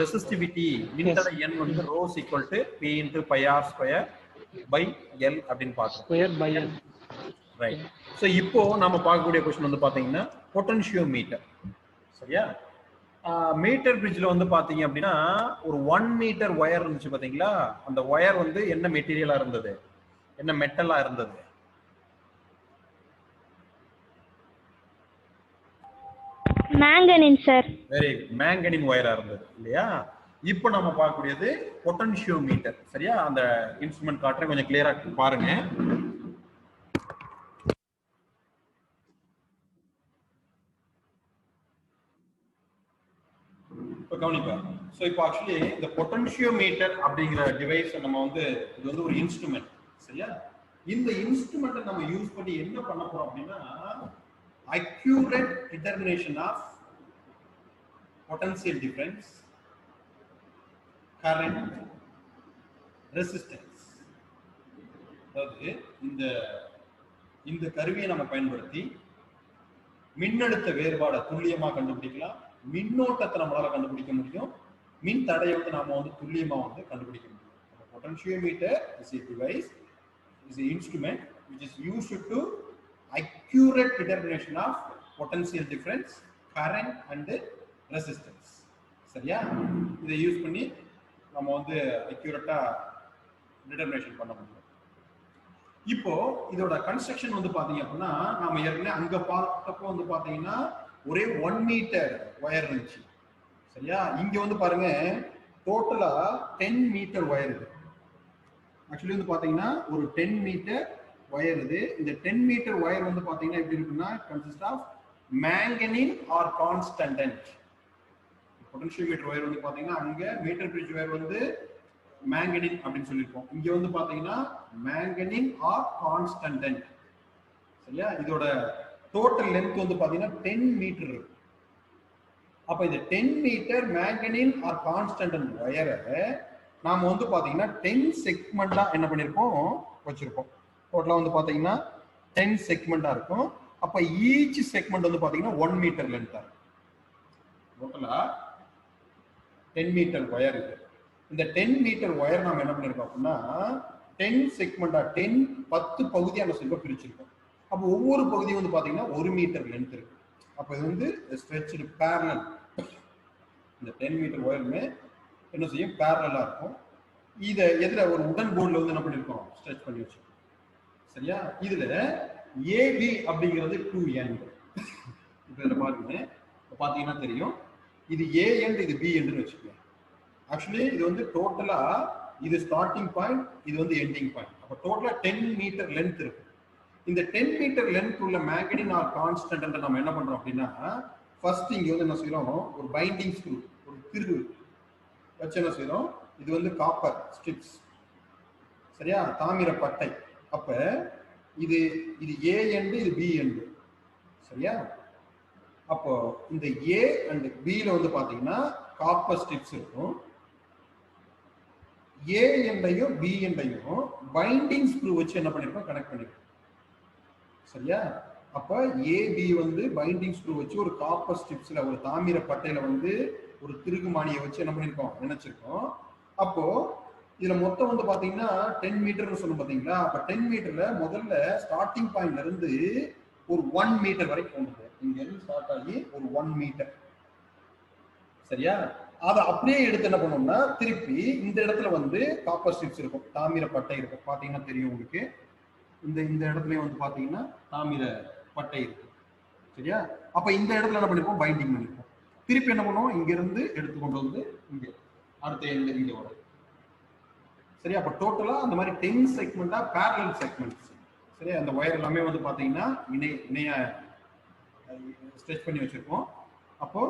Resistivity மின்தடை n வந்து rho is equal to p into pi r square by l அப்படின்னு பார்த்தோம். Square by l. Right. So இப்போ நம்ம பார்க்கக்கூடிய கொஸ்டின் வந்து பாத்தீங்கன்னா பொட்டன்ஷியோமீட்டர். சரியா? மீட்டர் பிரிட்ஜ்ல வந்து பாத்தீங்க அப்படின்னா ஒரு 1 மீட்டர் ஒயர் இருந்துச்சு பாத்தீங்களா? அந்த ஒயர் வந்து என்ன மெட்டீரியலா இருந்தது, என்ன மெட்டலா இருந்தது? மேங்கனின் சார். வெரி குட், மேங்கனின் ஒயரா இருந்தது இல்லையா? இப்போ நம்ம பார்க்கக்கூடியது பொட்டன்ஷியோமீட்டர். சரியா? அந்த இன்ஸ்ட்ருமெண்ட் காட்டுறேன், கொஞ்சம் கிளியரா பாருங்க. இப்போ கவனிப்பா. ஸோ இப்போ ஆக்சுவலி இந்த பொட்டன்ஷியோமீட்டர் அப்படிங்கிற டிவைஸ் நம்ம வந்து இது வந்து ஒரு இன்ஸ்ட்ருமெண்ட். சரியா? இந்த இன்ஸ்ட்ருமெண்ட்டை நம்ம யூஸ் பண்ணி என்ன பண்ண போறோம் அப்படின்னா accurate determination of potential difference, current, resistance. அதாவது இந்த கருவியை நம்ம பயன்படுத்தி மின்னழுத்த வேறுபாடை துல்லியமா கண்டுபிடிக்கலாம், மின்னோட்டத்தை நம்மளால கண்டுபிடிக்க முடியும், மின் தடையை வந்து நாம வந்து துல்லியமா வந்து கண்டுபிடிக்க முடியும். Potentiometer is a device, is an instrument which is used to accurate determination of potential difference, current and resistance. சரியா? இதை யூஸ் பண்ணி நம்ம வந்து அக்யூரேட்டா டிட்டர்மினேஷன் பண்ண முடியும். இப்போ இதோட கன்ஸ்ட்ரக்ஷன் வந்து பாத்தீங்க அப்படின்னா நாம ஏற்கனவே அங்க பார்த்தப்போ வந்து பாத்தீங்கன்னா ஒரே 1 மீட்டர் ஒயர் இருந்துச்சு. சரியா? இங்க வந்து பாருங்க டோட்டலா 10 மீட்டர் ஒயர் இது. ஆக்சுவலி வந்து பாத்தீங்கன்னா ஒரு 10 மீட்டர் ஒயர் இது. இந்த 10 மீட்டர் ஒயர் வந்து பாத்தீங்கன்னா எப்படி இருக்குன்னா consist of manganin or constant. Potentiometer wire வந்து பாத்தீங்கன்னா அங்க மீட்டர் பிரிட்ஜ் ஒயர் வந்து மேங்கனின் அப்படின்னு சொல்லியிருக்கோம். இங்க வந்து பாத்தீங்கன்னா மேங்கனின் ஆர் கான்ஸ்டன்ட். சரியா? இதோட டோட்டல் லென்த் வந்து பாத்தீங்கன்னா 10 மீட்டர் இருக்கு. அப்ப இந்த 10 மீட்டர் மேங்கனின் ஆர் கான்ஸ்டன்ட் ஒயரை நாம வந்து பாத்தீங்கன்னா 10 செக்மெண்டா என்ன பண்ணிருக்கோம் வச்சிருக்கோம். டோட்டலா வந்து பாத்தீங்கன்னா 10 செக்மெண்டா இருக்கும். அப்ப ஈச் செக்மெண்ட் வந்து பாத்தீங்கன்னா 1 மீட்டர் லென்த்தா இருக்கும். டோட்டலா 10 மீட்டர் ஒயர் இருக்கு. இந்த 10 மீட்டர் ஒயர் நாம என்ன பண்ணிருக்கோம் அப்படின்னா 10 செக்மெண்டா 10 பகுதியா நம்ம சொல்ல பிரிச்சிருக்கோம். அப்ப ஒவ்வொரு பகுதியும் வந்து பாத்தீங்கன்னா 1 மீட்டர் லென்த் இருக்கு. அப்ப இது வந்து ஸ்ட்ரெச்டு பேரலல். இந்த 10 மீட்டர் ஒயருமே என்ன செய்யும், பேரலலா இருக்கும். இத எதுல ஒரு உடன் போர்ட்ல வந்து என்ன பண்ணிருக்கோம், ஸ்ட்ரெச் பண்ணி வச்சிருக்கோம். சரியா? இதுல ஏபி அப்படிங்கிறது 2 எண்ட். இதுல பாருங்க, பாத்தீங்கன்னா தெரியும் இது ஏ எண்ட், இது பி எண்ட்னு வச்சுக்கோங்க. ஆக்சுவலி இது வந்து டோட்டலா இது ஸ்டார்டிங் பாயிண்ட், இது வந்து எண்டிங் பாயிண்ட். அப்ப டோட்டலா 10 மீட்டர் லென்த் இருக்கு. இந்த 10 மீட்டர் லென்த் உள்ள மேங்கனின் ஆர் கான்ஸ்டன்ட் நம்ம என்ன பண்றோம் அப்படின்னா ஃபர்ஸ்ட் இங்க வந்து என்ன செய்யறோம், ஒரு பைண்டிங் ஸ்க்ரூ, ஒரு திருகு வச்சு என்ன செய்யறோம், இது வந்து காப்பர் ஸ்ட்ரிப்ஸ். சரியா? தாமிர பட்டை. அப்ப இது ஏ எண்ட், இது பி எண்ட். சரியா? அப்போ இந்த ஏ அண்ட் பில வந்து பாத்தீங்கன்னா காப்பர் ஸ்ட்ரிப்ஸ் இருக்கும். ஏ எண்டையும் பி எண்டையும் பைண்டிங் ஸ்க்ரூ வச்சு என்ன பண்ணிருக்கோம், கனெக்ட் பண்ணிருக்கோம். சரியா? அப்ப ஏபி வந்து பைண்டிங் ஸ்க்ரூ வச்சு ஒரு காப்பர் ஸ்ட்ரிப்ஸ்ல, ஒரு தாமிர பட்டையில வந்து ஒரு திருகுமானியை வச்சு என்ன பண்ணிருக்கோம், நினைச்சிருக்கோம். அப்போ இதுல மொத்தம் வந்து பாத்தீங்கன்னா 10 மீட்டர்னு சொல்லும் பாத்தீங்களா? அப்ப 10 மீட்டர்ல முதல்ல ஸ்டார்டிங் பாயிண்ட்ல இருந்து ஒரு 1 மீட்டர் வரைக்கும் கொண்டு இங்க இருந்து ஸ்டார்ட் ஆகி ஒரு 1 மீட்டர். சரியா? அதை அப்படியே எடுத்து என்ன பண்ணோம்னா திருப்பி இந்த இடத்துல வந்து காப்பர் ஸ்ட்ரிப்ஸ் இருக்கும், தாமிர பட்டை இருக்கும். பாத்தீங்கன்னா தெரியும் உங்களுக்கு. இந்த இடத்துல வந்து பாத்தீங்கன்னா தாமிர பட்டை இருக்கு. சரியா? அப்ப இந்த இடத்துல என்ன பண்ணிருப்போம், பைண்டிங் பண்ணிருப்போம். திருப்பி என்ன பண்ணுவோம், இங்க இருந்து எடுத்து கொண்டு வந்து இங்க அடுத்த இங்க வரும். சரியா? அப்ப டோட்டலா அந்த மாதிரி 10 செக்மெண்டா பேரலல் செக்மெண்ட்ஸ். சரியா? அந்த ஒயர் எல்லாமே வந்து பாத்தீங்கன்னா இணையா ஸ்ட்ரெச் பண்ணி வச்சிருக்கோம். அப்போ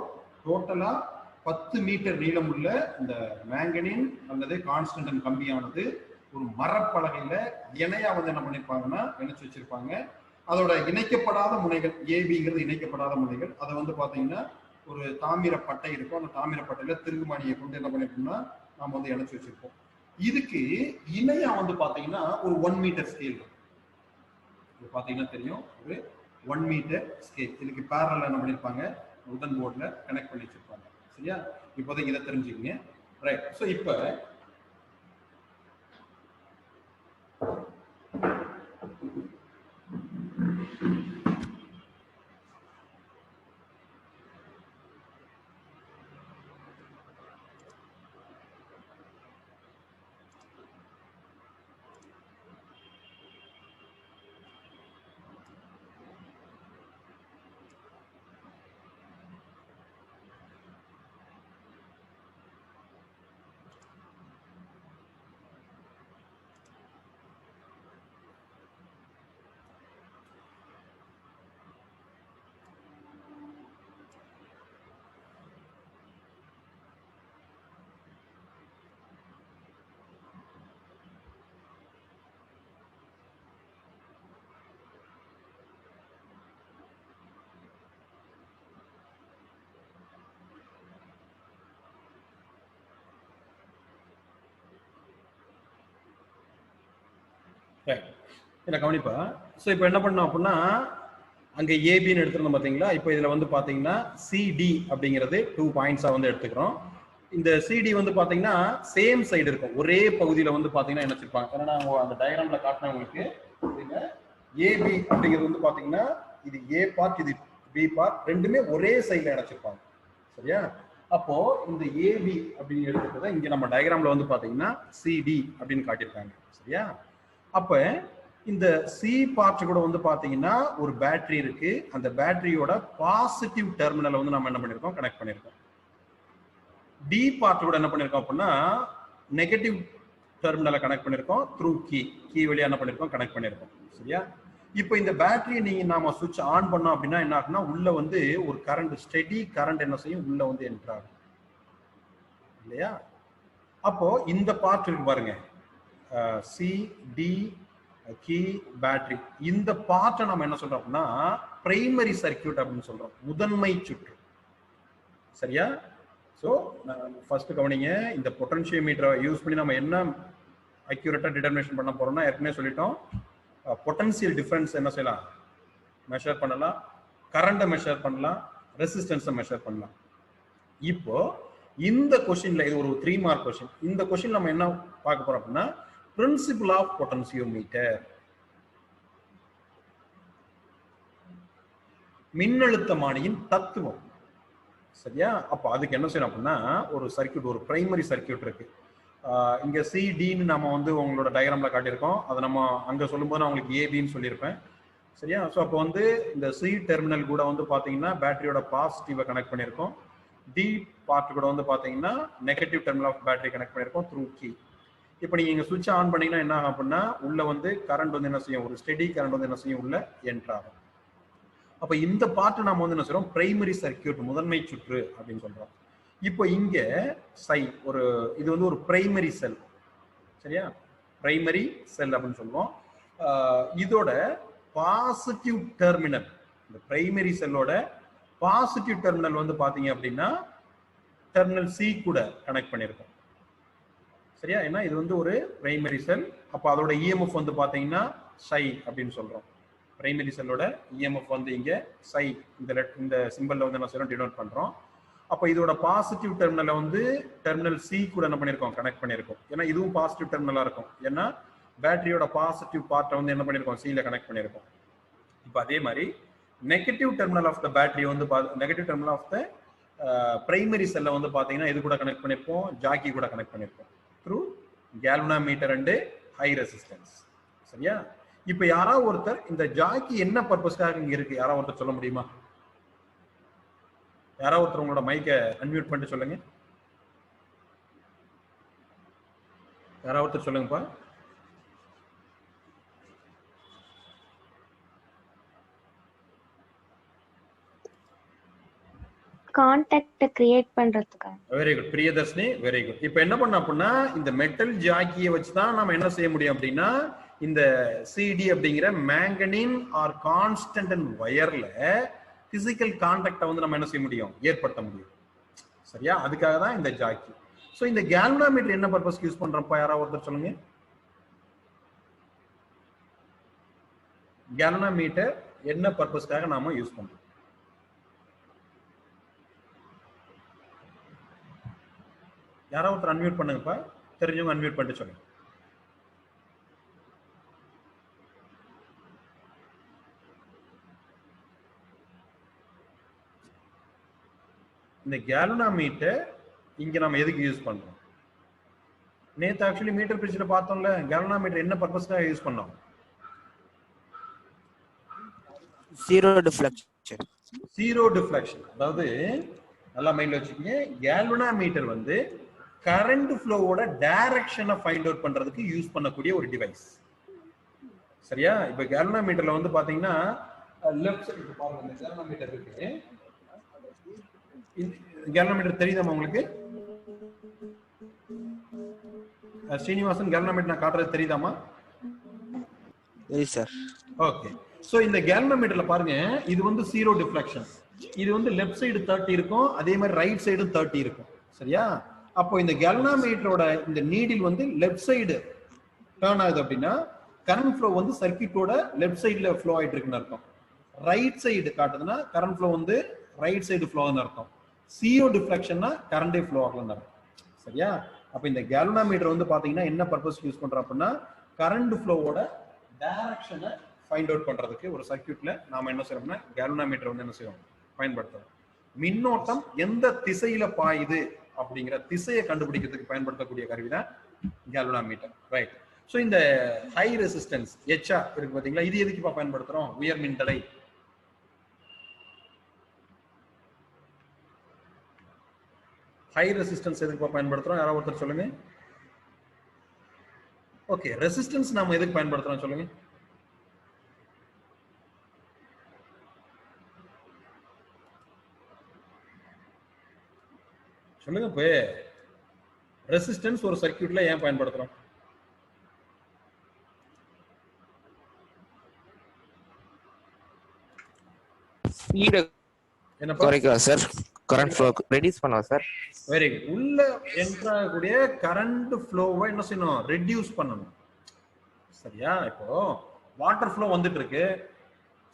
டோட்டலா 10 மீட்டர் நீளம் உள்ள இந்த மேங்கனின் அல்லது கான்ஸ்டன்ட் கம்பியானது ஒரு மரப்பலகையில இணையா வந்து என்ன பண்ணிருப்பாங்கன்னா இணைச்சு வச்சிருப்பாங்க. அதோட இணைக்கப்படாத முனைகள், ஏபிங்கிறது இணைக்கப்படாத முனைகள், அதை வந்து பாத்தீங்கன்னா ஒரு தாமிர பட்டை இருக்கும். அந்த தாமிர பட்டையில திருகுமானியை கொண்டு என்ன பண்ணிருக்கோம்னா நாம வந்து இணைச்சு வச்சிருப்போம். இதுக்கு இணையா வந்து பாத்தீங்கன்னா ஒரு 1 மீட்டர் ஸ்கேல் பாத்தீங்கன்னா தெரியும், ஒரு 1 மீட்டர் ஸ்கேல். இதுக்கு பேரலல் என்ன பண்ணிருப்பாங்க, உடன் போர்ட்ல கனெக்ட் பண்ணி வச்சிருப்பாங்க. சரியா? இப்போதைக்கு இதை தெரிஞ்சுக்கங்க. ரைட். ஸோ இப்போ இதில் கவனிப்பா. ஸோ இப்போ என்ன பண்ணோம் அப்படின்னா அங்கே ஏபின்னு எடுத்துருந்தோம் பார்த்தீங்களா? இப்போ இதில் வந்து பார்த்தீங்கன்னா சிடி அப்படிங்கிறது 2 பாயிண்ட்ஸாக வந்து எடுத்துக்கிறோம். இந்த சிடி வந்து பார்த்தீங்கன்னா சேம் சைடு இருக்கும். ஒரே பகுதியில் வந்து பார்த்தீங்கன்னா என்ன வச்சிருப்பாங்க? ஏன்னா அந்த டயக்ராமில் காட்டினவங்களுக்கு ஏபி அப்படிங்கிறது வந்து பார்த்தீங்கன்னா இது ஏ பார்ட், இது பி பார்ட், ரெண்டுமே ஒரே சைடில் இணைச்சிருப்பாங்க. சரியா? அப்போ இந்த ஏபி அப்படின்னு எடுத்துக்கிறத இங்கே நம்ம டயக்ராமில் வந்து பார்த்தீங்கன்னா சிடி அப்படின்னு காட்டியிருக்காங்க. சரியா? அப்ப இந்த சி பார்ட் கூட வந்து பாத்தீங்கன்னா ஒரு பேட்டரி இருக்கு. அந்த பேட்டரியோட பாசிட்டிவ் டெர்மினலை வந்து நம்ம என்ன பண்ணிருக்கோம்? கனெக்ட் பண்ணிருக்கோம். டி பார்ட் கூட என்ன பண்ணிருக்கோம் அப்படின்னா நெகட்டிவ் டெர்மினலை கனெக்ட் பண்ணிருக்கோம். த்ரூ கீ வழியா என்ன பண்ணிருக்கோம்? கனெக்ட் பண்ணிருக்கோம். சரியா? இப்போ இந்த பேட்டரியை நீங்க நாம சுவிட்ச் ஆன் பண்ணோம் அப்படின்னா என்ன ஆகும்னா உள்ள வந்து ஒரு கரண்ட், ஸ்டெடி கரண்ட் என்ன செய்யும்? உள்ள வந்து என்டர் ஆகும் இல்லையா? அப்போ இந்த பார்ட் இருக்கு பாருங்க, சி டி கீ பேட்டரி, இந்த பார்ட்டை நம்ம என்ன சொல்றோம் அப்படின்னா பிரைமரி சர்க்கியூட் அப்படின்னு சொல்றோம், முதன்மை சுற்று. சரியா? ஸோ ஃபர்ஸ்ட் கவனிங்க, இந்த பொட்டன்ஷியோமீட்டரை யூஸ் பண்ணி நம்ம என்ன அக்யூரேட்டா டிட்டர்மினேஷன் பண்ண போறோம்னா ஏற்கனவே சொல்லிட்டோம். பொட்டன்சியல் டிஃபரன்ஸ் என்ன செய்யலாம்? மெஷர் பண்ணலாம், கரண்ட்டை மெஷர் பண்ணலாம், ரெசிஸ்டன்ஸை மெஷர் பண்ணலாம். இப்போ இந்த கொஸ்டின்ல இது ஒரு 3 மார்க் கொஸ்டின். இந்த கொஸ்டின் நம்ம என்ன பார்க்க போறோம் அப்படின்னா பிரின்சிபிள் ஆஃப் பொட்டன்சியோமீட்டர், மின்னழுத்தமானியின் தத்துவம். சரியா? அப்ப அதுக்கு என்ன செய்யணும் அப்படின்னா ஒரு சர்க்கியூட், ஒரு பிரைமரி சர்க்கியூட் இருக்கு. இங்க சிடின்னு நம்ம வந்து உங்களோட டயக்ராம்ல காட்டியிருக்கோம். அதை நம்ம அங்க சொல்லும்போது நான் உங்களுக்கு ஏபின்னு சொல்லியிருப்பேன். சரியா? ஸோ அப்போ வந்து இந்த சி டெர்மினல் கூட வந்து பாத்தீங்கன்னா பேட்டரியோட பாசிட்டிவை கனெக்ட் பண்ணியிருக்கோம். டி பார்ட் கூட வந்து பாத்தீங்கன்னா negative terminal of battery connect பண்ணியிருக்கோம் த்ரூ கீ. இப்போ நீங்க இங்க சுவிட்ச் ஆன் பண்ணீங்கன்னா என்ன ஆகும் அப்படின்னா உள்ள வந்து கரண்ட் வந்து என்ன செய்யும்? ஒரு ஸ்டெடி கரண்ட் வந்து என்ன செய்யும்? உள்ள என்டர் ஆகும். அப்ப இந்த பார்ட் நாம வந்து என்ன சொல்றோம்? பிரைமரி சர்க்கியூட், முதன்மை சுற்று அப்படின்னு சொல்றோம். இப்போ இங்க ஒரு இது வந்து ஒரு பிரைமரி செல். சரியா? பிரைமரி செல் அப்படின்னு சொல்லுவோம். இதோட பாசிட்டிவ் டெர்மினல், இந்த பிரைமரி செல்லோட பாசிட்டிவ் டெர்மினல் வந்து பாத்தீங்க அப்படின்னா டெர்மினல் சி கூட கனெக்ட் பண்ணிருக்கோம். சரியா? ஏன்னா இது வந்து ஒரு பிரைமரி செல். அப்ப அதோட இஎம்எஃப் வந்து பாத்தீங்கன்னா சை அப்படின்னு சொல்றோம். பிரைமரி செல்லோட இஎம்எஃப் வந்து இங்க சை, இந்த சிம்பிள்ல வந்து என்ன செய்யறோம்? டினோட் பண்றோம். அப்ப இதோட பாசிட்டிவ் டெர்மினலை வந்து டெர்மினல் சி கூட என்ன பண்ணிருக்கோம்? கனெக்ட் பண்ணிருக்கோம். ஏன்னா இதுவும் பாசிட்டிவ் டெர்மினலா இருக்கும். ஏன்னா பேட்டரியோட பாசிட்டிவ் பார்ட்டை வந்து என்ன பண்ணிருக்கோம்? சில கனெக்ட் பண்ணிருக்கோம். இப்போ அதே மாதிரி negative terminal of the battery வந்து negative terminal of the primary செல்லை வந்து பாத்தீங்கன்னா இது கூட கனெக்ட் பண்ணிருப்போம், ஜாக்கி கூட கனெக்ட் பண்ணிருப்போம் through galvanometer and high resistance. சரியா? இப்போ யாராவது ஒருத்தர் இந்த ஜாக்கி என்ன பர்பஸ்க்காக இங்க இருக்கு யாராவது ஒருத்தர் சொல்ல முடியுமா? யாராவது ஒருத்தர் உங்களோட மைக்கை அன்மியூட் பண்ணிட்டு சொல்லுங்க. யாராவது ஒருத்தர் சொல்லுங்கப்பா. கான்டாக்ட் கிரியேட் பண்றதுக்கு. Very good Priyadarshini, very good. இப்போ என்ன பண்ண அப்படின்னா இந்த மெட்டல் ஜாக்கியை வச்சு தான் நம்ம என்ன செய்ய முடியும் அப்படின்னா இந்த சிடி அப்படிங்கிற மேங்கனின் ஆர் கான்ஸ்டன்ட் அண்ட் வயர்ல பிசிக்கல் கான்டாக்டை வந்து நம்ம என்ன செய்ய முடியும்? ஏற்படுத்த முடியும். சரியா? அதுக்காக தான் இந்த ஜாக்கி. ஸோ இந்த கேல்வனாமீட்டர் என்ன பர்பஸ்க்கு யூஸ் பண்றப்ப யாராவது ஒருத்தர் சொல்லுங்க. கேல்வனாமீட்டர் என்ன பர்பஸ்க்காக நாம யூஸ் பண்றோம்? யாராவது ஒருத்தர் அன்மியூட் பண்ணுங்கப்பா, தெரிஞ்சவங்க அன்மியூட் பண்ணிட்டு சொல்லுங்க. இந்த கேல்வனாமீட்டர் இங்க நம்ம எதுக்கு யூஸ் பண்றோம்? நேத்து ஆக்சுவலி மீட்டர் பிரிட்ஜ்ல பார்த்தோம்ல, கேல்வனாமீட்டர் என்ன பர்பஸ்க்காக யூஸ் பண்ணோம்? Zero deflection. Zero deflection. அதாவது நல்லா மைண்ட்ல வச்சுக்கோங்க, கேல்வனாமீட்டர் வந்து கரண்ட் ஃப்ளோவோட டைரக்ஷனை ஃபைண்ட் அவுட் பண்றதுக்கு யூஸ் பண்ணக்கூடிய ஒரு டிவைஸ். சரியா? இப்ப கேல்வனாமீட்டர்ல வந்து பாத்தீங்கன்னா லெஃப்ட் சைடு பாருங்க, இந்த கேல்வனாமீட்டர் இருக்கு. கேல்வனாமீட்டர் தெரியுதாமா உங்களுக்கு? ஸ்ரீனிவாசன், கேல்வனாமீட்டர் நான் காட்டுறது தெரியுதாமா? சரி சார். ஓகே. சோ இந்த கேல்வனாமீட்டர்ல பாருங்க, இது வந்து ஜீரோ டிஃப்ளெக்ஷன். இது வந்து லெஃப்ட் சைடு 30 இருக்கும், அதே மாதிரி ரைட் சைடு 30 இருக்கும். சரியா? அப்போ இந்த கேல்வனாமீட்டரோட இந்த நீடில் வந்து லெஃப்ட் சைடு டர்ன் ஆகுது அப்படின்னா கரண்ட் ஃப்ளோ வந்து சர்க்யூட்டோட லெஃப்ட் சைடுல ஃப்ளோ ஆயிட்டு இருக்குன்னு அர்த்தம். ரைட் சைடு காட்டுதுன்னா கரண்ட் ஃப்ளோ வந்து ரைட் சைடு ஃப்ளோன்னு அர்த்தம். ஜீரோ டிஃப்ளெக்ஷன்னா கரண்டே ஃப்ளோ ஆகலன்னு அர்த்தம். சரியா? அப்ப இந்த கேல்வனாமீட்டர் வந்து பாத்தீங்கன்னா என்ன பர்பஸ் யூஸ் பண்றோம் அப்படின்னா கரண்ட் ஃப்ளோவோட டைரக்ஷனை ஃபைண்ட் அவுட் பண்றதுக்கு ஒரு சர்க்யூட்ல நாம என்ன செய்யறோம்னா கேல்வனாமீட்டர் வந்து என்ன செய்யறோம், பயன்படுத்துறோம். மின்னோட்டம் எந்த திசையில பாயுது அப்படிங்கிற திசையை கண்டுபிடிக்கிறதுக்கு பயன்படுத்தக்கூடிய கருவிதான் கேல்வனாமீட்டர். ரைட். சோ இந்த ஹை ரெசிஸ்டன்ஸ் எச்ஆ இருக்கு பாத்தீங்களா, இது எதுக்கு பயன்படுத்துறோம்? உயர் மின்தடை. ஹை ரெசிஸ்டன்ஸ் எதுக்கு பயன்படுத்துறோம்? யாராவது ஒருத்தர் சொல்லுங்க. ஓகே, ரெசிஸ்டன்ஸ் நாம எதுக்கு பயன்படுத்துறோம் சொல்லுங்க. சொல்லுங்க. இப்போ ரெசிஸ்டன்ஸ் ஒரு சர்க்யூட்ல ஏன் பயன்படுத்துறோம்? ஸ்பீட் என்னப்பா? குறைக்கலாம் சார், கரண்ட் ஃப்ளோ ரெடியூஸ் பண்ணலாம் சார். Very good. உள்ள என்டர் ஆகக்கூடிய கரண்ட் ஃப்ளோவை என்ன செய்யணும்? ரெடியூஸ் பண்ணணும். சரியா? இப்போ வாட்டர் ஃப்ளோ வந்துட்டு இருக்கு.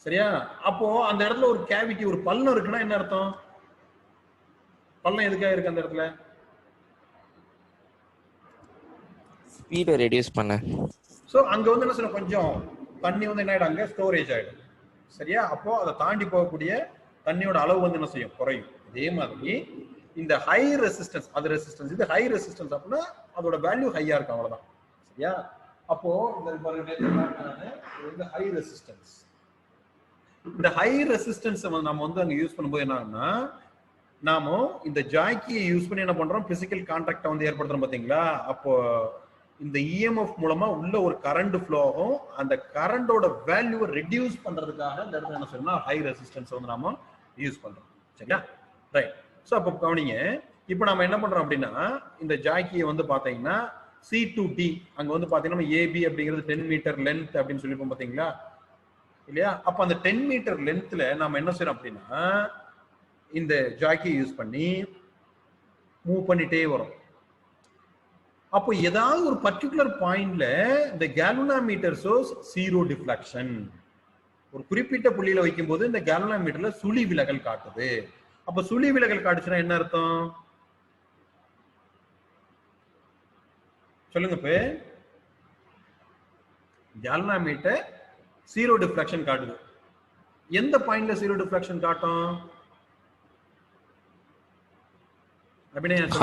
சரியா? அப்போ அந்த இடத்துல ஒரு கேவிட்டி, ஒரு பள்ளம் இருக்குன்னா என்ன அர்த்தம்? பள்ளம் எதுக்காக இருக்கு அந்த இடத்துல? ஸ்பீடை ரெடியூஸ் பண்ண. சோ அங்க வந்து என்ன சொல்ல, கொஞ்சம் தண்ணி வந்து என்ன ஆயிடும், அங்க ஸ்டோரேஜ் ஆயிடும். சரியா? அப்போ அதை தாண்டி போகக்கூடிய தண்ணியோட அளவு வந்து என்ன செய்யும், குறையும். அதே மாதிரி இந்த ஹை ரெசிஸ்டன்ஸ், அது ரெசிஸ்டன்ஸ், இது ஹை ரெசிஸ்டன்ஸ் அப்படின்னா அதோட வேல்யூ ஹையா இருக்கும், அவ்வளவுதான். சரியா? அப்போ இந்த ஹை ரெசிஸ்டன்ஸ், இந்த ஹை ரெசிஸ்டன்ஸ் நம்ம வந்து அங்க யூஸ் பண்ணும்போது என்ன ஆகும்னா, நாம இந்த ஜாக்கியை யூஸ் பண்ணி என்ன பண்றோம், பிசிக்கல் கான்டாக்ட வந்து ஏற்படுத்துறோம் பாத்தீங்களா? அப்போ இந்த இஎம்எஃப் மூலமா உள்ள ஒரு கரண்ட் ஃப்ளோ ஆகும். அந்த கரண்டோட வேல்யூவை ரெடியூஸ் பண்றதுக்காக இந்த இடத்துல என்ன சொல்லணும்னா ஹை ரெசிஸ்டன்ஸ் வந்து நாம யூஸ் பண்றோம். சரியா? ரைட். ஸோ அப்போ கவனிங்க, இப்போ நம்ம என்ன பண்றோம் அப்படின்னா இந்த ஜாக்கியை வந்து பாத்தீங்கன்னா சி டு டி, அங்க வந்து பாத்தீங்கன்னா ஏபி அப்படிங்கிறது 10 மீட்டர் லென்த் அப்படின்னு சொல்லிப்போம் பாத்தீங்களா, இல்லையா? அப்ப அந்த 10 மீட்டர் லென்த்ல நாம என்ன செய்யறோம் அப்படின்னா இந்த ஜாக்கியை யூஸ் பண்ணி மூவ் பண்ணிட்டே வரும். அப்போ ஏதாவது ஒரு பர்டிகுலர் பாயிண்ட்ல இந்த கேல்வனாமீட்டர் ஷோஸ் ஜீரோ டிஃப்ளெக்ஷன். ஒரு குறிப்பிட்ட புள்ளியில வைக்கும் போது இந்த கேல்வனாமீட்டர்ல சுழி விலகல் காட்டுது. அப்ப சுழி விலகல் காட்டுச்சுன்னா என்ன அர்த்தம் சொல்லுங்க. இப்ப கேல்வனாமீட்டர் ஜீரோ டிஃப்ளெக்ஷன் காட்டுது. எந்த பாயிண்ட்ல ஜீரோ டிஃப்ளெக்ஷன் காட்டும்?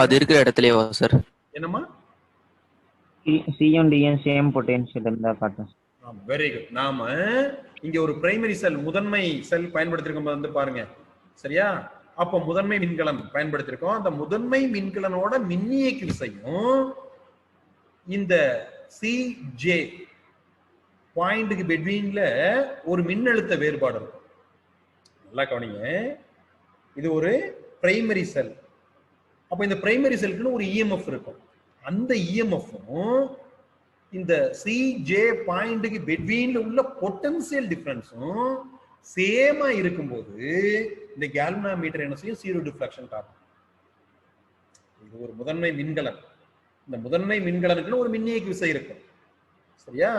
அது இருக்கிற இடத்துலயே சார். என்னமா? சியும் டியும் சேம் பொட்டன்ஷியல் இருந்தா காட்டும். Very good. நாம இங்க ஒரு பிரைமரி செல், முதன்மை செல் பயன்படுத்திருக்கோம் வந்து பாருங்க. சரியா? அப்போ முதன்மை மின்கலம் பயன்படுத்திருக்கோம். அந்த முதன்மை மின்கலனோட மின்னியக்கு விசையும் இந்த சிஜே பாயிண்ட்க்கு பெட்வீன்ல ஒரு மின்னழுத்த வேறுபாடு இருக்கும். நல்லா கவனிங்க, இது ஒரு பிரைமரி செல். அப்ப இந்த பிரைமரி செல்லுக்குன்னு ஒரு இஎம்எஃப் இருக்கும். அந்த இஎம்எஃப்பும் இந்த சிஜே பாயிண்ட்க்கு பெட்வீன்ல உள்ள பொட்டன்சியல் டிஃபரன்ஸும் சேமா இருக்கும்போது இந்த கேல்வனாமீட்டர் என்ன செய்யும், ஜீரோ டிஃப்ளெக்ஷன் காட்டும். இது ஒரு முதன்மை மின்கலன். இந்த முதன்மை மின்கலனுக்குன்னு ஒரு மின்னியக்கு விசை இருக்கும். சரியா?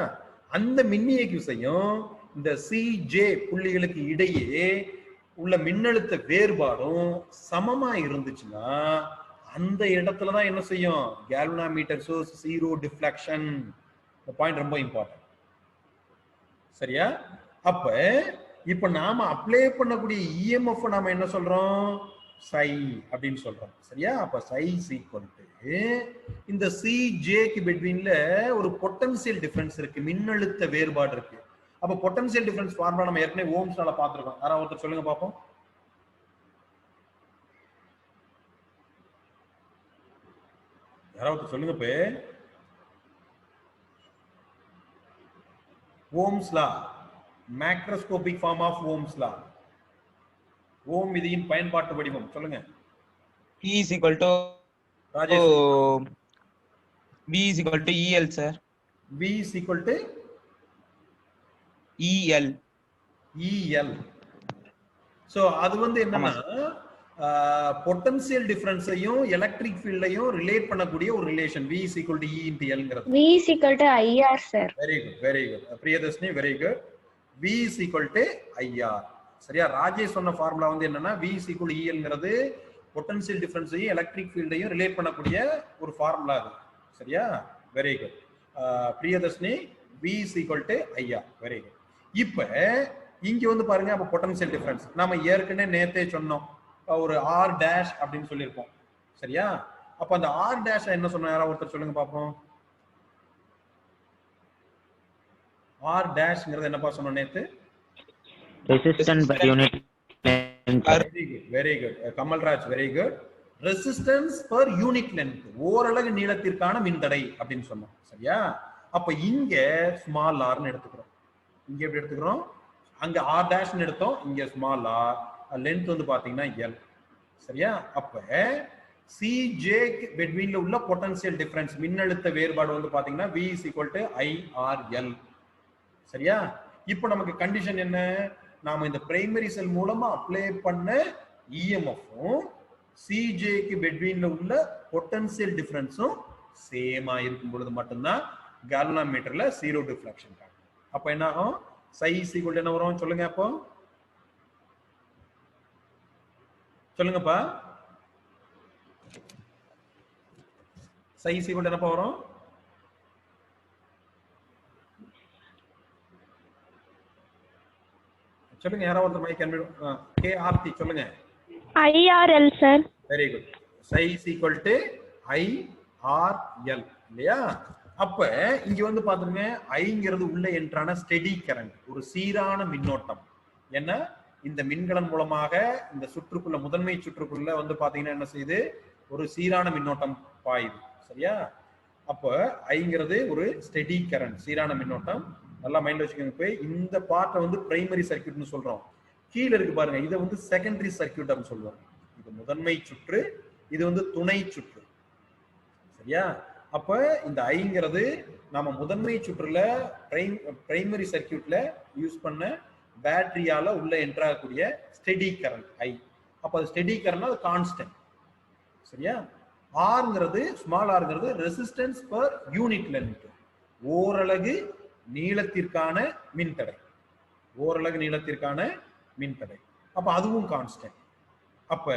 அந்த மின்னியக்கு விசையும் இந்த சிஜே புள்ளிகளுக்கு இடையே உள்ள மின்னழுத்த வேறுபாடும் சமமா இருந்துச்சுன்னா அந்த இடத்துல தான் என்ன செய்யும், கேல்வனாமீட்டர் சோர்ஸ் ஜீரோ டிஃப்ளெக்ஷன். இந்த பாயிண்ட் ரொம்ப இம்பார்ட்டன்ட். சரியா? அப்ப இப்ப நாம அப்ளை பண்ணக்கூடிய இஎம்எஃப் நாம என்ன சொல்றோம், சை அப்படின்னு சொல்றோம். சரியா? அப்ப சை இஸ் ஈக்குவல் டு இந்த சிஜேக்கு பிட்வீன்ல ஒரு பொட்டன்சியல் டிஃபரன்ஸ் இருக்கு, மின்னழுத்த வேறுபாடு இருக்கு. அப்ப பொட்டன்சியல் டிஃபரன்ஸ் ஃபார்முலா நம்ம ஏற்கனவே ஓம்ஸ்னால பார்த்திருக்கோம். யாராவது ஒருத்தர் சொல்லுங்க பாப்போம். யாராவது சொல்லுங்க. இப்ப Ohm's law, macroscopic form of Ohm's law, Ohm விதியின் பயன்பாட்டு வடிவம் சொல்லுங்க. E is equal to Rajesh. V is equal to EL sir. V is equal to EL. EL. So அது வந்து என்னன்னா பொட்டன்சியல் டிஃபரன்ஸையும் எலக்ட்ரிக் ஃபீல்டையும் ரிலேட் பண்ணக்கூடிய ஒரு relation. V is equal to E into L ங்கிறது. V is equal to IR sir. Very good, very good Priyadarshini, very good. V is equal to IR. சரியா? ராஜேஷ் சொன்ன ஃபார்முலா வந்து என்னன்னா V is equal to EL ங்கிறது potential டிஃபரன்ஸையும் electric ஃபீல்டையும் relate பண்ணக்கூடிய ஒரு ஃபார்முலா அது. சரியா? Very good Priyadarshini. V is equal to IR. Very good. இப்ப இங்க வந்து பாருங்க, அப்ப பொட்டன்சியல் டிஃபரன்ஸ் நாம ஏற்கனவே நேத்தே சொன்னோம், ஒரு R டேஷ் அப்படின்னு சொல்லியிருப்போம். சரியா? அப்ப அந்த R டேஷ் என்ன சொன்ன, யாராவது ஒருத்தர் சொல்லுங்க பாப்போம். R டேஷ்ங்கிறது என்னப்பா சொன்னோம் நேத்து? Resistance per unit length. Very good, very good Kamalraj, very good. Resistance per unit length, ஓரலகு நீளத்திற்கான மின்தடை அப்படின்னு சொன்னோம். சரியா? அப்ப இங்க ஸ்மால் ஆர்னு எடுத்துக்கிறோம். இங்க எப்படி எடுத்துக்கிறோம், அங்க ஆர் டேஷ்னு எடுத்தோம், இங்க ஸ்மால் ஆர், லென்த் வந்து பாத்தீங்கன்னா எல். சரியா? அப்ப சிஜே பிட்வீன்ல உள்ள பொட்டன்சியல் டிஃபரன்ஸ், மின்னழுத்த வேறுபாடு வந்து பாத்தீங்கன்னா V is equal to IRL. சரியா? இப்போ நமக்கு கண்டிஷன் என்ன, நாம இந்த பிரைமரி செல் மூலமா அப்ளை பண்ண இஎம்எஃப்பும் சிஜேக்கு பிட்வீன்ல உள்ள பொட்டன்சியல் டிஃபரன்ஸும் சேமா இருக்கும் பொழுது மட்டும்தான் கால்வனோமீட்டர்ல ஜீரோ டிஃப்ளெக்ஷன் காட்டும். அப்ப என்ன ஆகும், சை இஸ் ஈக்குவல் டு என்ன வரும் சொல்லுங்க. அப்போ சொல்லுங்கப்பா, சை இஸ் ஈக்குவல் டு என்னப்பா வரும்? சொல்லுங்க, யாராவது ஒருத்தர் மைக் அன்மியூட். கே ஆர்த்தி சொல்லுங்க. IRL sir. Very good. Psi is equal to IRL இல்லையா? அப்ப இங்க வந்து பாத்துருங்க, ஐங்கிறது உள்ள என்ட்ரான ஸ்டெடி கரண்ட், ஒரு சீரான மின்னோட்டம். என்ன, இந்த மின்கலன் மூலமாக இந்த சுற்றுக்குள்ள, முதன்மை சுற்றுக்குள்ள வந்து பாத்தீங்கன்னா என்ன செய்யுது, ஒரு சீரான மின்னோட்டம் பாயுது. சரியா? அப்ப ஐங்கிறது ஒரு ஸ்டெடி கரண்ட், சீரான மின்னோட்டம். நல்லா மைண்ட்ல வச்சுக்கோங்க. இப்ப இந்த பார்ட்டை வந்து பிரைமரி சர்க்யூட்னு சொல்றோம். கீழே இருக்கு பாருங்க, இதை வந்து செகண்டரி சர்க்யூட் அப்படின்னு சொல்லுவோம். இது முதன்மை சுற்று, இது வந்து துணை சுற்று. சரியா? அப்ப இந்த ஐங்கிறது நாம முதன்மை சுற்றுல பிரைமரி சர்க்யூட்ல யூஸ் பண்ண பேட்டரியால உள்ள என்ட்ராகக்கூடிய ஸ்டெடி கரண்ட் ஐ. அப்ப அது ஸ்டெடி கரண்ட், அது கான்ஸ்டன்ட். சரியா? ஆர்ங்கிறது, ஸ்மால் ஆர்ங்கிறது ரெசிஸ்டன்ஸ் பர் யூனிட் லென்த், ஓரலகு நீளத்திற்கான மின்தடை, ஓரலகு நீளத்திற்கான மின்தடை. அப்ப அதுவும் கான்ஸ்டன்ட். அப்ப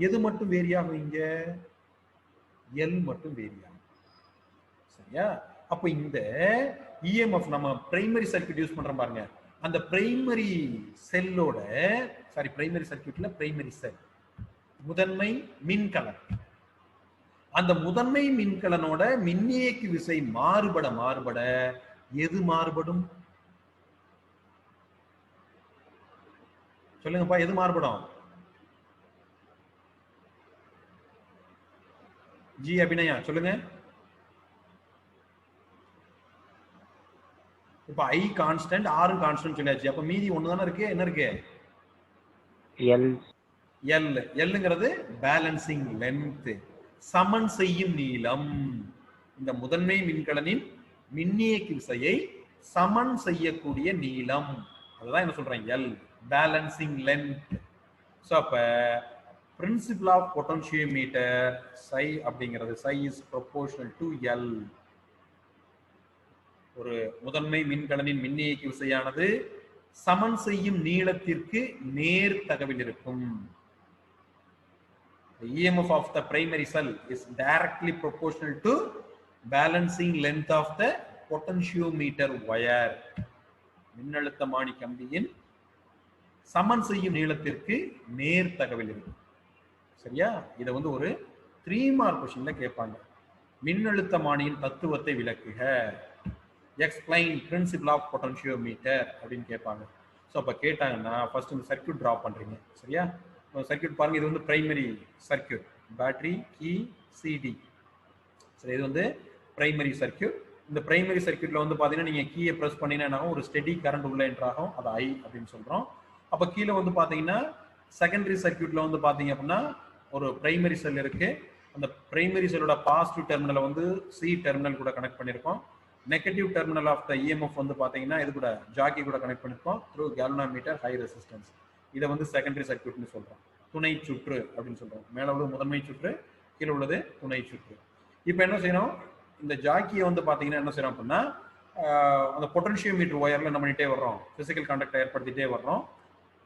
எது மட்டும் வேரியாகும், இங்க எல் மட்டும் வேரியாகும். சரியா? அப்ப இந்த இஎம்எஃப் நம்ம பிரைமரி சர்க்யூட் யூஸ் பண்றோம் பாருங்க, அந்த பிரைமரி செல்லோட, சாரி பிரைமரி சர்க்யூட்ல பிரைமரி செல் முதன்மை மின்கலன், அந்த முதன்மை மின்கலனோட மின்னியக்கு விசை மாறுபட மாறுபட எது மாறுபடும் சொல்லுங்கப்பா, எது மாறுபடும்? ஜி அபிநயா சொல்லுங்க. இப்ப ஐ கான்ஸ்டன்ட், ஆரும் கான்ஸ்டன்ட் சொல்லியாச்சு. அப்ப மீதி ஒண்ணுதானே இருக்கு, என்ன இருக்கு? எல். எல். எல்ங்கிறது பேலன்சிங் லென்த், சமன் செய்யும் நீளம். இந்த முதன்மை மின்கலனின் மின்னியக்கு விசையை சமன் செய்யக்கூடிய நீளம், அதுதான் என்ன சொல்றேன், எல், பேலன்சிங் லென்த். ஸோ அப்ப பிரின்சிபல் ஆஃப் பொட்டன்ஷியோமீட்டர் சை அப்படிங்கிறது, சை இஸ் ப்ரொபோர்ஷனல் டு எல். ஒரு முதன்மை மின்கலனின் மின்னியக்கு விசையானது சமன் செய்யும் நீளத்திற்கு நேர் தகவில் இருக்கும். The EMF of the primary cell is directly proportional to balancing length of the potentiometer wire. மின்னழுத்தமானி கம்பியின் சமன் செய்யும் நீளத்திற்கு நேர் தகவல் இருக்கு. சரியா? இதை வந்து ஒரு 3 மார்க் கொஸ்டின்ல கேட்பாங்க. மின்னழுத்தமானியின் தத்துவத்தை விளக்குக, எக்ஸ்பிளைன் பிரின்சிபிள் ஆஃப் பொட்டன்ஷியோமீட்டர் அப்படின்னு கேட்பாங்க. ஸோ அப்போ கேட்டாங்கன்னா ஃபர்ஸ்ட் இந்த சர்க்யூட் ட்ரா பண்றீங்க. சரியா? சர்க்யூட் பாருங்க, இது வந்து primary circuit, battery, key, CD. சரி, இது வந்து பிரைமரி சர்க்யூட். இந்த பிரைமரி சர்க்யூட்ல வந்து பாத்தீங்கன்னா நீங்க கீயை பிரஸ் பண்ணீங்கன்னா ஒரு ஸ்டெடி கரண்ட் உள்ள என்டர் ஆகும், அது ஐ அப்படின்னு சொல்றோம். அப்ப கீழே வந்து பாத்தீங்கன்னா செகண்டரி சர்க்யூட்ல வந்து பாத்தீங்க அப்படின்னா ஒரு பிரைமரி செல் இருக்கு. அந்த பிரைமரி செல்லோட பாசிட்டிவ் டெர்மினலை வந்து சி டெர்மினல் கூட கனெக்ட் பண்ணிருக்கோம். Negative terminal of the EMF வந்து பாத்தீங்கன்னா இது கூட ஜாக்கி கூட கனெக்ட் பண்ணிருக்கோம் த்ரூ கேல்வனோமீட்டர் ஹை ரெசிஸ்டன்ஸ். இதை வந்து செகண்டரி சர்க்யூட்னு சொல்றோம், துணை சுற்று அப்படின்னு சொல்றோம். மேல உள்ளது முதன்மை சுற்று, கீழே உள்ளது துணை சுற்று. இப்போ என்ன செய்யணும், இந்த ஜாக்கியை வந்து பாத்தீங்கன்னா என்ன செய்யறோம் அப்படின்னா அந்த பொட்டன்ஷியோமீட்டர் ஒயர்ல என்ன பண்ணிட்டே வர்றோம், பிசிக்கல் கான்டாக்ட் ஏற்படுத்திட்டே வர்றோம்.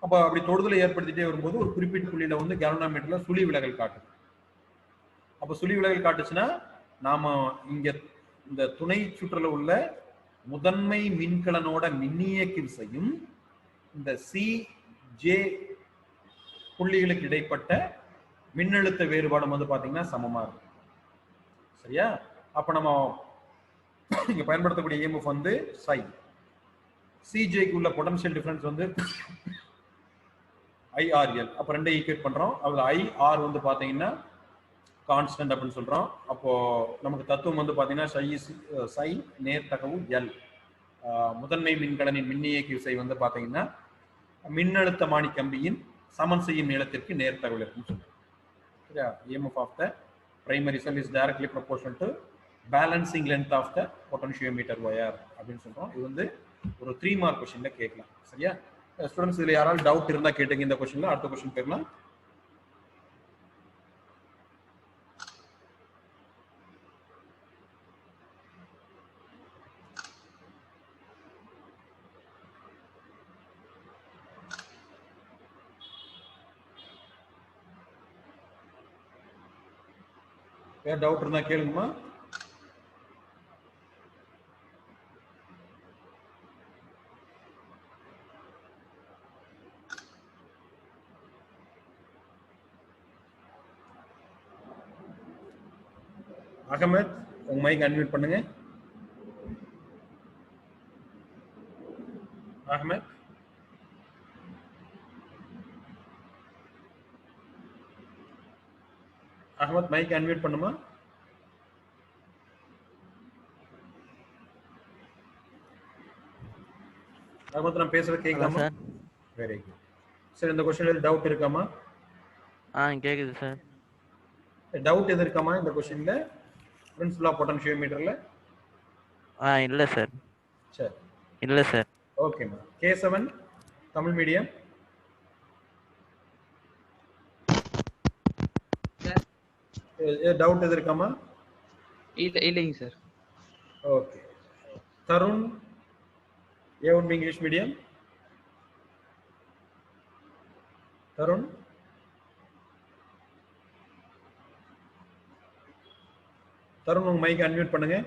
அப்போ அப்படி தொடுதலை ஏற்படுத்திட்டே வரும்போது ஒரு குறிப்பிட்ட புள்ளியில வந்து கேல்வனோமீட்டர்ல சுழி விலகல் காட்டுது. அப்போ சுழி விலகல் காட்டுச்சுன்னா நாம இங்க இந்த துணை சுற்றுல உள்ள முதன்மை மின்கலனோட மின்னியக்கு விசையும் இந்த சி ஜே புள்ளிகளுக்கு இடைப்பட்ட மின்னழுத்த வேறுபாடும் வந்து பாத்தீங்கன்னா சமமா இருக்கும். சரியா? அப்ப நம்ம இங்க பயன்படுத்தக்கூடிய இஎம்எஃப் வந்து சை, சிஜேக்கு உள்ள பொட்டன்ஷியல் டிஃபரன்ஸ் வந்து ஐஆர்எல். அப்ப ரெண்டை ஈக்குவேட் பண்றோம். அதுல ஐஆர் வந்து பாத்தீங்கன்னா கான்ஸ்டன்ட் அப்படின்னு சொல்றோம். அப்போ நமக்கு தத்துவம் வந்து பாத்தீங்கன்னா சை நேர்த்தகவு எல். முதன்மை மின்கலனின் மின்னியக்கு விசை வந்து பாத்தீங்கன்னா மின்னழுத்தமானி கம்பியின் சமன் செய்யும் நீளத்திற்கு நேர்த்தகவு இருக்குன்னு சொல்றோம். சரியா? EMF of the primary cell is directly proportional to balancing length of the potentiometer wire அப்படின்னு சொல்றோம். இது வந்து ஒரு 3 மார்க் கொஸ்டின்ல கேட்கலாம். சரியா? ஸ்டூடெண்ட்ஸ் இதுல யாராவது டவுட் இருந்தா கேட்டுங்க இந்த கொஸ்டின்ல. அடுத்த கொஸ்டின் போயிடலாம். ஏதாவது டவுட் இருந்தா கேளுங்கம்மா. அகமத், உங்க மைக் அன்மியூட் பண்ணுங்க. அகமத், அகமத் மைக் அன்மியூட் பண்ணுமா? அகமத், நான் பேசுறது கேக்குதாமா? சார். Very good. சார், இந்த क्वेश्चनல டவுட் இருக்காமா? கேக்குது சார். டவுட் எது இருக்காமா இந்த क्वेश्चनல? Principal of பொட்டன்ஷியோமீட்டர்ல? இல்ல சார். சரி, இல்ல சார். ஓகேமா. K7 Tamil medium. டவுட் எது இருக்காமா? இல்லைங்க sir. Okay. Tarun A1 English medium. Tarun, Tarun உங்க மைக் அன்மியூட் பண்ணுங்க.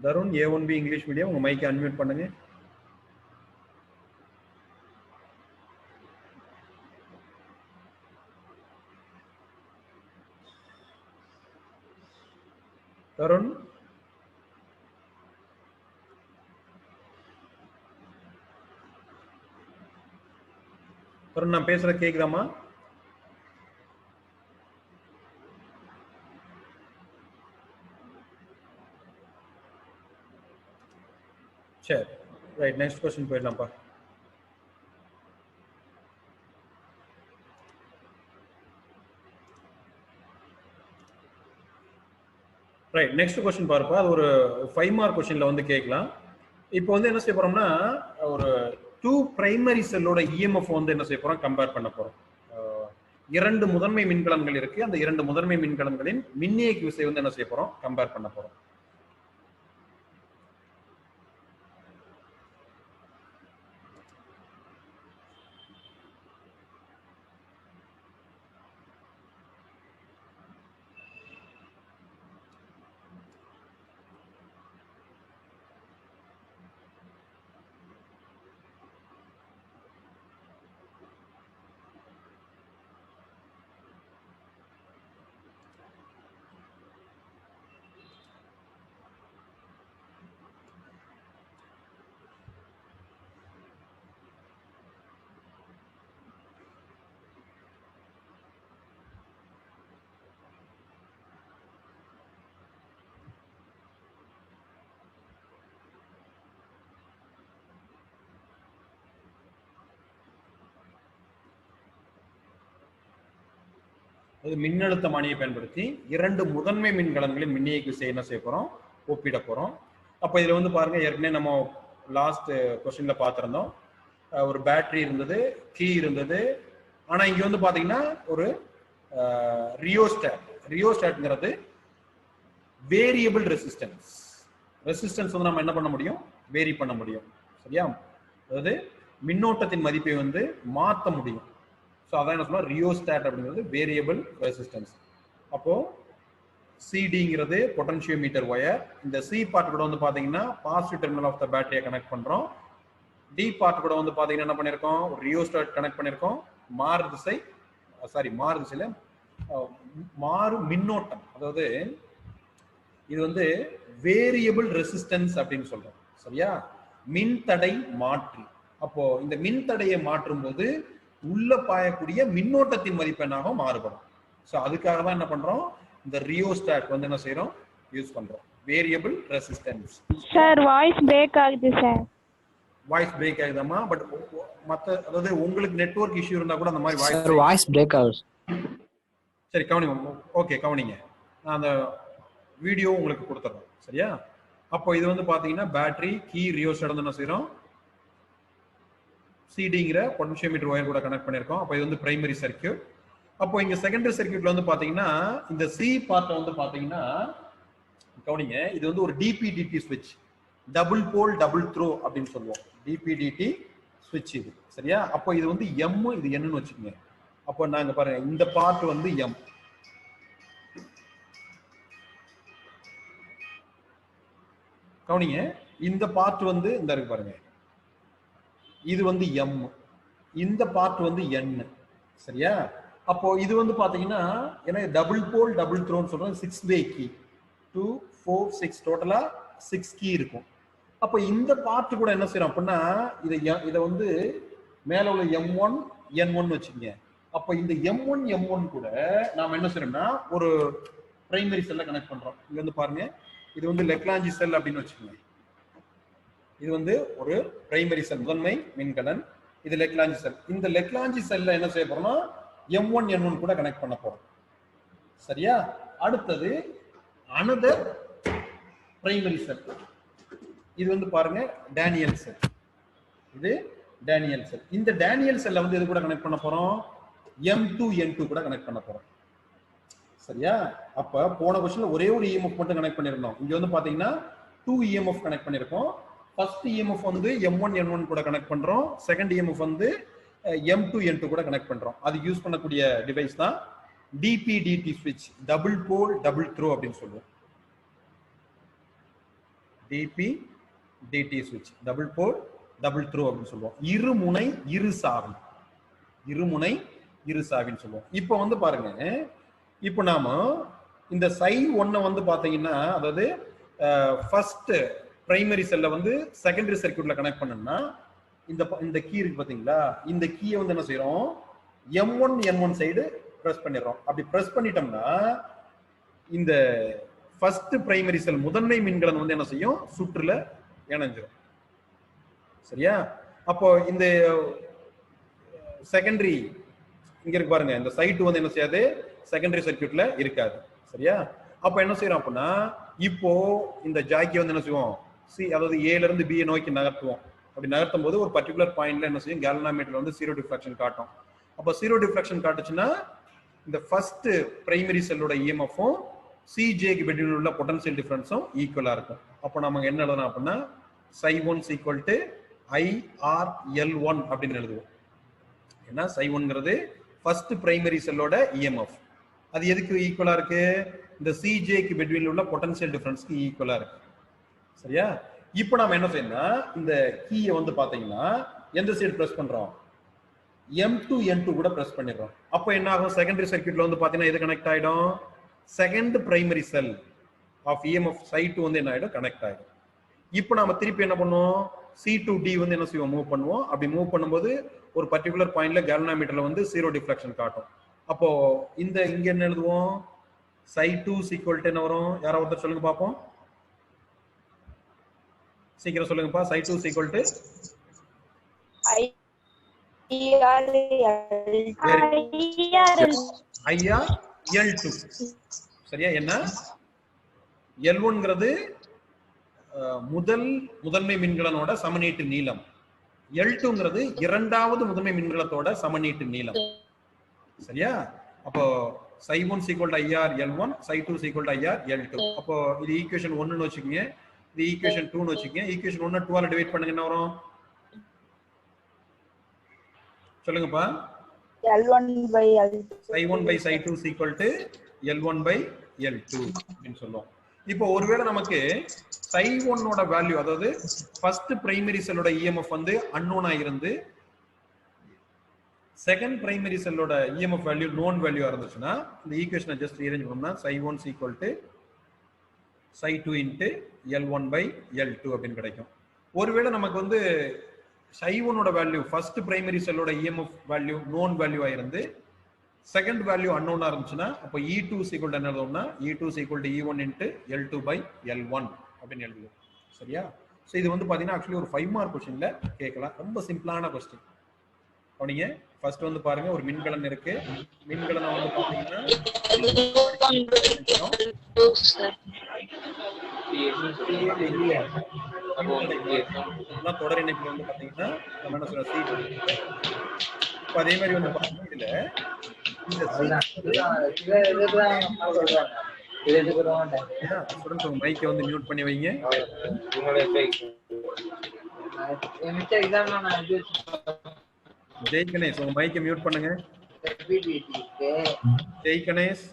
தருண் A1B இங்கிலீஷ் மீடியம், உங்க மைக் அன்மியூட் பண்ணுங்க. தருண், தருண் நான் பேசுற கேக்குதாமா? சரி, ரைட். நெக்ஸ்ட் क्वेश्चन போயிடலாம்ப்பா. ரைட், நெக்ஸ்ட் क्वेश्चन பாருப்பா. அது ஒரு 5 மார்க் क्वेश्चनல வந்து கேட்கலாம். இப்போ வந்து என்ன செய்ய போறோம்னா ஒரு 2 பிரைமரி செல்லோட இஎம்எஃப் வந்து என்ன செய்ய போறோம், கம்பேர் பண்ண போறோம். இரண்டு முதன்மை மின்கலன்கள் இருக்கு. அந்த இரண்டு முதன்மை மின்கலன்களின் மின்னியக்கு விசை வந்து என்ன செய்ய போறோம், கம்பேர் பண்ண போறோம். அது மின்னழுத்தமானியை பயன்படுத்தி இரண்டு முதன்மை மின்கலன்களின் மின்னியக்கு விசை என்ன செய்ய போறோம், ஒப்பிட போறோம். அப்ப இதுல வந்து பாருங்க, ஏற்கனவே நம்ம லாஸ்ட் கொஸ்டின்ல பார்த்திருந்தோம். ஒரு பேட்டரி இருந்தது, கீ இருந்தது. ஆனா இங்க வந்து பாத்தீங்கன்னா ஒரு ரியோஸ்டாட்ங்கிறது வேரியபிள் ரெசிஸ்டன்ஸ். ரெசிஸ்டன்ஸ் வந்து நம்ம என்ன பண்ண முடியும், வேரி பண்ண முடியும். சரியா? அதாவது மின்னோட்டத்தின் மதிப்பை வந்து மாற்ற முடியும். ஸோ அதான் என்ன சொல்லுவோம், ரியோஸ்டாட் அப்படிங்கிறது வேரியபிள் ரெசிஸ்டன்ஸ். அப்போ சிடிங்கிறது பொட்டன்ஷியோமீட்டர் ஒயர். இந்த சி பார்ட் கூட வந்து பாத்தீங்கன்னா பாசிட்டிவ் டெர்மினல் ஆஃப் த பேட்டரியை கனெக்ட் பண்றோம். டி பார்ட் கூட வந்து பாத்தீங்கன்னா என்ன பண்ணிருக்கோம், ரியோஸ்டாட் கனெக்ட் பண்ணிருக்கோம். மாறு திசையில மாறு மின்னோட்டம், அதாவது இது வந்து வேரியபிள் ரெசிஸ்டன்ஸ் அப்படின்னு சொல்றோம். சரியா? மின்தடை மாற்றி. அப்போ இந்த மின்தடையை மாற்றும் போது உள்ள பாயக்கூடிய மின்னோட்டத்தின் மதிப்பு என்னாக மாறுபடும். ஸோ அதுக்காக தான் என்ன பண்றோம், இந்த ரியோஸ்டாட் வந்து என்ன செய்யறோம், யூஸ் பண்றோம். Variable resistance. Sir voice break ஆகுது சார். வாய்ஸ் பிரேக் ஆகுதாமா? பட் மத்த, அதாவது உங்களுக்கு நெட்வொர்க் இஷ்யூ இருந்தா கூட அந்த மாதிரி வாய்ஸ் பிரேக் ஆகுது. சரி கவனிங்க. ஓகே கவனிங்க, நான் அந்த வீடியோ உங்களுக்கு கொடுத்துறேன். சரியா? அப்போ இது வந்து பாத்தீங்கன்னா பேட்டரி, கீ, ரியோஸ்டாட் வந்து என்ன செய்யறோம், சிடிங்கிற பொட்டன்ஷியோமீட்டர் ஒயர் கூட கனெக்ட் பண்ணிருக்கோம். அப்போ இது வந்து பிரைமரி சர்க்யூட். அப்போ இங்க செகண்டரி சர்க்யூட்ல வந்து பாத்தீங்கன்னா இந்த சி பார்ட் வந்து பாத்தீங்கன்னா கவனிங்க, இது வந்து ஒரு டிபிடிடி ஸ்விட்ச், டபுள் போல் டபுள் த்ரோ அப்படின்னு சொல்லுவோம். டிபிடிடி ஸ்விட்ச் இது. சரியா? அப்போ இது வந்து எம், இது என்னன்னு வச்சுக்கோங்க. அப்போ நாங்க பாருங்க, இந்த பார்ட் வந்து எம், கவனிங்க, இந்த பார்ட் வந்து இந்த இருக்கு பாருங்க, இது வந்து எம், இந்த பார்ட் வந்து என். சரியா? அப்போ இது வந்து பாத்தீங்கன்னா ஏன்னா டபுள் போல் டபுள் த்ரோன்னு சொல்றோம். 6 வே கீ, 2 4 6 டோட்டலா 6 கீ இருக்கும். அப்போ இந்த பார்ட் கூட என்ன செய்யறோம் அப்படின்னா இதை வந்து மேல உள்ள M1 N1 வச்சுக்கோங்க. அப்போ இந்த M1 M1 கூட நாம என்ன செய்யறோம்னா ஒரு பிரைமரி செல்ல கனெக்ட் பண்றோம். இங்க வந்து பாருங்க, இது வந்து லெக்லாஞ்சி செல் அப்படின்னு வச்சுக்கோங்க. இது வந்து ஒரு பிரைமரி செல், முதன்மை மின்கலன். இது லெக்லாஞ்சி செல். இந்த லெக்லாஞ்சி செல்ல என்ன செய்ய போறோம்னா M1 N1 கூட கனெக்ட் பண்ண போறோம். சரியா? அடுத்தது அனதர் பிரைமரி செல். இது வந்து பாருங்க டேனியல் செல். இது டேனியல் செல். இந்த டேனியல் செல்ல வந்து இது கூட கனெக்ட் பண்ண போறோம், M2 N2 கூட கனெக்ட் பண்ண போறோம். சரியா? அப்ப போன கொஸ்டின்ல ஒரே ஒரு EMF மட்டும் கனெக்ட் பண்ணிருந்தோம். இங்க வந்து பாத்தீங்கன்னா 2 EMF கனெக்ட் பண்ணிருக்கோம். ஃபர்ஸ்ட் EMF வந்து M1 N1 கூட கனெக்ட் பண்றோம். செகண்ட் EMF வந்து M2 N2 கூட கனெக்ட் பண்றோம். அது யூஸ் பண்ணக்கூடிய டிவைஸ் தான் டிபிடிடி ஸ்விட்ச், டபுள் போல் டபுள் த்ரோ அப்படின்னு சொல்லுவோம். டிபிடிடி ஸ்விட்ச், டபுள் போல் டபுள் த்ரோ அப்படின்னு சொல்லுவோம். இருமுனை இரு சாவி, இருமுனை இரு சாவின்னு சொல்லுவோம். இப்போ வந்து பாருங்க, இப்போ நாம இந்த சை 1 வந்து பாத்தீங்கன்னா, அதாவது ஃபர்ஸ்ட் பிரைமரி செல்ல வந்து செகண்டரி சர்க்யூட்ல கனெக்ட் பண்ணோம்னா இந்த கீ இருக்கு பாத்தீங்களா, இந்த கீயை வந்து என்ன செய்யறோம், M1 N1 சைடு பிரஸ் பண்ணிடுறோம். அப்படி பிரஸ் பண்ணிட்டோம்னா இந்த ஃபர்ஸ்ட் பிரைமரி செல் முதன்மை மின்கலன் வந்து என்ன செய்யும், சுற்றுல இணைஞ்சிடும். சரியா? அப்போ இந்த செகண்டரி இங்க இருக்கு பாருங்க, இந்த சைட் வந்து என்ன செய்யாது, செகண்டரி சர்க்யூட்ல இருக்காது. சரியா? அப்ப என்ன செய்யறோம் அப்படின்னா, இப்போ இந்த ஜாக்கி வந்து என்ன செய்வோம், அதாவது ஏல இருந்து B நோக்கி நகர்த்துவோம். அப்படி நகர்த்தும் போது ஒரு பர்டிகுலர் பாயிண்ட்ல என்ன செய்யும், கேல்வனோமீட்டர்ல வந்து 0 டிஃப்ளெக்ஷன் காட்டும். அப்போ 0 டிஃப்ளெக்ஷன் காட்டுச்சுன்னா இந்த ஃபர்ஸ்ட் பிரைமரி செல்லோட EMF-உம் CJக்கு பிட்வீன் உள்ள பொட்டன்ஷியல் டிஃபரன்ஸும் ஈக்குவலா இருக்கும். அப்போ நம்ம என்ன எழுதலாம் அப்படின்னா Ψ1 = IRL1 அப்படின்னு எழுதுவோம். ஏன்னா Ψ1ங்கிறது ஃபர்ஸ்ட் பிரைமரி செல்லோட EMF. அது எதுக்கு ஈக்குவலா இருக்கு, இந்த CJக்கு பிட்வீன் உள்ள பொட்டன்ஷியல் டிஃபரன்ஸ்க்கு ஈக்குவலா இருக்கு. சரியா? இப்போ நாம என்ன செய்யணும்னா இந்த கீயை வந்து பாத்தீங்கன்னா எந்த சைடு பிரஸ் பண்றோம், M2 N2 கூட பிரஸ் பண்ணிடுறோம். அப்போ என்ன ஆகும், செகண்டரி சர்க்யூட்ல வந்து பாத்தீங்கன்னா இது கனெக்ட் ஆயிடும், second primary cell of EMF Ψ2 வந்து என்ன ஆயிடும், கனெக்ட் ஆயிடும். இப்போ நாம திருப்பி என்ன பண்ணுவோம், C2D வந்து என்ன செய்வோம், மூவ் பண்ணுவோம். அப்படி மூவ் பண்ணும்போது ஒரு பர்டிகுலர் பாயிண்ட்ல கேல்வனோமீட்டர்ல வந்து 0 டிஃப்ளெக்ஷன் காட்டும். அப்போ இங்க என்ன எழுதுவோம், Ψ2 = என்ன வரும், யாராவது ஒருத்தர் சொல்லுங்க பாப்போம், சீக்கிரம் சொல்லுங்கப்பா. Ψ2 = IRL. L2. சரியா? என்ன L1ங்கிறது முதன்மை மின்கலனோட சமநீட்டு நீளம். L2ங்கிறது இரண்டாவது முதன்மை மின்கலத்தோட சமநீட்டு நீளம். சரியா? அப்போ psi1 equal to IR L1, psi2 equal to IR L2. அப்போ இது ஈக்குவேஷன் 1 ன்னு வச்சுக்கீங்க, இது ஈக்குவேஷன் 2 ன்னு வச்சுக்கீங்க. ஈக்குவேஷன் 1 2 ஆல டிவைட் பண்ணுங்க, என்ன வரும் சொல்லுங்கப்பா? L1 by L2. psi1 by psi2 equal to L1 by L2 அப்படின்னு சொல்லுவோம். இப்போ ஒருவேளை நமக்கு psi1 ஓட வேல்யூ, அதாவது ஃபர்ஸ்ட் பிரைமரி செல்லோட EMF வந்து அன்னோனா இருந்து செகண்ட் பிரைமரி செல்லோட EMF வேல்யூ நோன் வேல்யூ இருந்துச்சுன்னா இந்த ஈக்குவேஷனை ஜஸ்ட் ரீஅரேஞ்ச் பண்ணோம்னா psi1 equal to psi2 into L1 by L2 அப்படின்னு கிடைக்கும். ஒருவேளை நமக்கு வந்து psi1 ஓட வேல்யூ ஃபர்ஸ்ட் பிரைமரி செல்லோட EMF வேல்யூ நோன் வேல்யூ ஆயிருந்து செகண்ட் வேல்யூ அன்னோனா இருந்துச்சுன்னா அப்போ E2 equal to என்ன எழுதுவோம்னா E2 equal to E1 into L2 by L1 அப்படின்னு எழுதுவோம். சரியா? ஸோ இது வந்து பாத்தீங்கன்னா ஆக்சுவலி ஒரு 5 மார்க் கொஸ்டின்ல கேட்கலாம். ரொம்ப சிம்பிளான கொஸ்டின். அவனிங்க ஃபர்ஸ்ட் வந்து பாருங்க, ஒரு மின்கலன் இருக்கு. மின்கலனை வந்து பாத்தீங்கன்னா தொடர் இணைப்புல வந்து பாத்தீங்கன்னா நம்ம என்ன சொல்ற சீட். அதே மாதிரி வந்து பாத்தீங்கன்னா இதுல மைக்கை வந்து மியூட் பண்ணி வைங்க. ஜெய் கணேஷ் உங்க மைக்கை மியூட் பண்ணுங்க. ஜெய் கணேஷ்.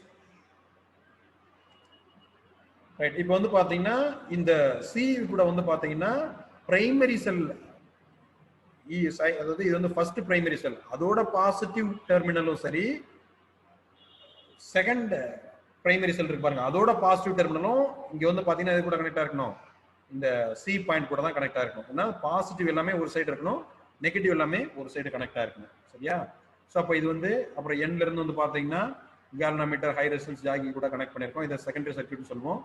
ரைட். இப்போ வந்து பாத்தீங்கன்னா இந்த சி கூட வந்து பாத்தீங்கன்னா பிரைமரி செல், அதாவது இது வந்து ஃபர்ஸ்ட் பிரைமரி செல், அதோட பாசிட்டிவ் டெர்மினலும் சரி, செகண்ட் பிரைமரி செல் இருக்கு பாருங்க, அதோட பாசிட்டிவ் டெர்மினலும் இங்க வந்து பாத்தீங்கன்னா இது கூட கனெக்டா இருக்கணும், இந்த சி பாயிண்ட் கூட தான் கனெக்டா இருக்கணும். ஏன்னா பாசிட்டிவ் எல்லாமே ஒரு சைடு இருக்கணும், நெகட்டிவ் எல்லாமே ஒரு சைடு கனெக்டா இருக்கணும். சரியா? ஸோ அப்போ இது வந்து அப்புறம் எண்ட்ல இருந்து வந்து பாத்தீங்கன்னா கேல்வனோமீட்டர், ஹை ரெசிஸ்டன்ஸ் ஜாக்கி கூட கனெக்ட் பண்ணிருக்கோம். இதை செகண்டரி சர்க்யூட் சொல்லுவோம்.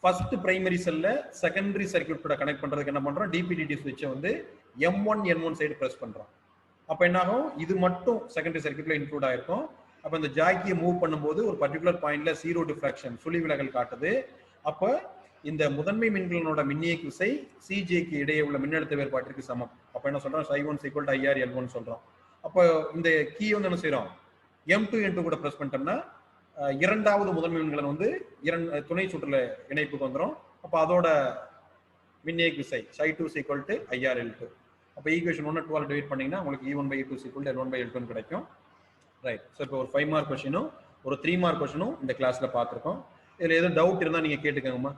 ஃபர்ஸ்ட் பிரைமரி செல்ல செகண்டரி சர்க்யூட் கூட கனெக்ட் பண்றதுக்கு என்ன பண்றோம், டிபிடிடி ஸ்விட்சை வந்து M1 N1 சைடு பிரஸ் பண்றோம். அப்ப என்ன ஆகும், இது மட்டும் செகண்டரி சர்க்யூட்ல இன்க்ளூட் ஆயிருக்கும். அப்ப இந்த ஜாக்கியை மூவ் பண்ணும்போது ஒரு பர்டிகுலர் பாயிண்ட்ல ஜீரோ டிஃப்ராக்ஷன், சுழி விலகல் காட்டுது. அப்ப இந்த முதன்மை மின்கலனோட மின்னியக்கு விசை சிஜேக்கு இடையே உள்ள மின்னழுத்த வேறுபாட்டிற்கு சமம். அப்ப என்ன சொல்றோம், psi1 equal to IR L1 சொல்றோம். அப்போ இந்த கீ வந்து என்ன செய்யறோம், M2 N2 கூட பிரஸ் பண்ணிட்டோம்னா இரண்டாவது முதன்மை மின்கலன் வந்து துணை சுற்றுல இணைப்புக்கு வந்துடும். அப்ப அதோட மின்னியக்கு விசை psi2 equal to IR L2. அப்ப ஈக்குவேஷன் 1 2 டிவைட் பண்ணீங்கன்னா உங்களுக்கு E1 by E2 equal to L1 by L2 கிடைக்கும். ரைட். ஸோ இப்போ ஒரு 5 மார்க் கொஸ்டினும் ஒரு 3 மார்க் கொஸ்டினும் இந்த கிளாஸ்ல பார்த்துருக்கோம். இதுல எதுவும் டவுட் இருந்தா நீங்க கேட்டுக்கோங்கம்மா.